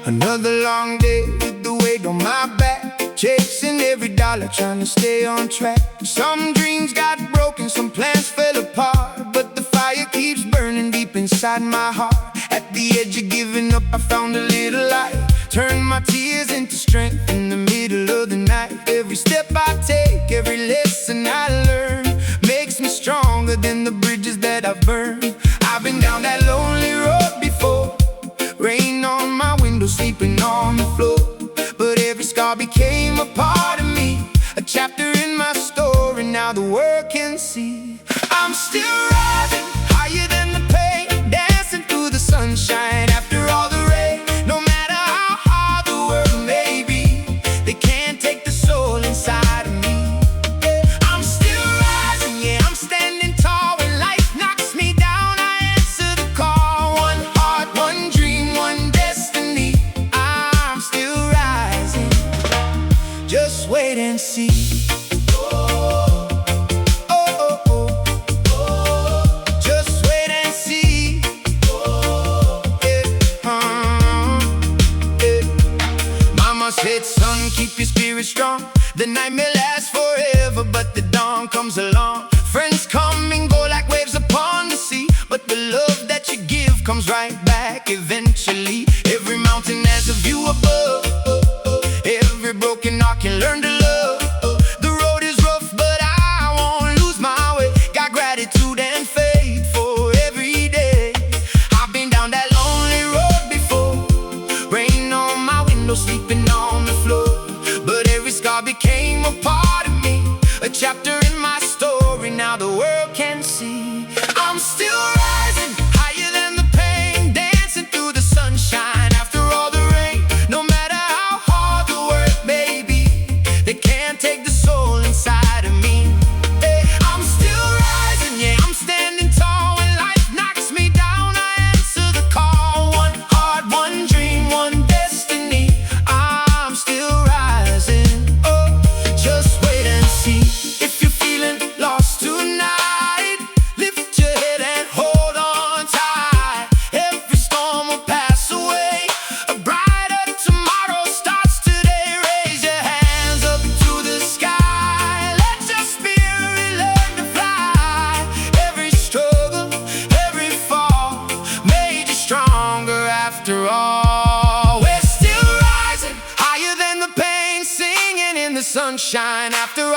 Another long day with the weight on my back, chasing every dollar, trying to stay on track. Some dreams got broken, some plans fell apart, but the fire keeps burning deep inside my heart. At the edge of giving up, I found a little light, turned my tears into strength in the middle of the night. Every step I take, every lesson I learn, makes me stronger than the bridges that I've burned. I've been down that lonely road before, rain on my window, sleeping on the floor, but every scar became a part of me, a chapter in my story. Now the world can see I'm still rising, higher than the pain, dancing through the sunshine after all the rain. No matter how hard the world may be, they can't take the soul inside of me. I'm still rising, yeah, I'm standing tall. When life knocks me down, I answer the call. One heart, one dream, one destiny. I'm still rising, just wait and see. Said, son, keep your spirit strong. The night may last forever, but the dawn comes along. Friends come and go like waves upon the sea, but the love that you give comes right back eventually. Every mountain has a view above, every broken heart can learn to love. The road is rough, but I won't lose my way. Got gratitude and faith for every day. I've been down that lonely road before, rain on my window, sleeping on the floor, but every scar became a part of me, a chapter in my story. Now the world can see I'm still rising, higher than the pain, dancing through the sunshine after all the rain. No matter how hard the work may be, they can't take the soul inside of me. I'm still rising, yeah, I'm standing tall. When life knocks me down, I answer the call. One heart, one dream, one destiny. I'm still rising, oh, just wait and see. If you're feeling lost tonight, lift your head and hold on tight. Every storm will pass away, a brighter tomorrow starts today. Raise your hands up to the sky, let your spirit learn to fly. Every struggle, every fall made you stronger after all. We're still rising, higher than the pain, singing in the sunshine after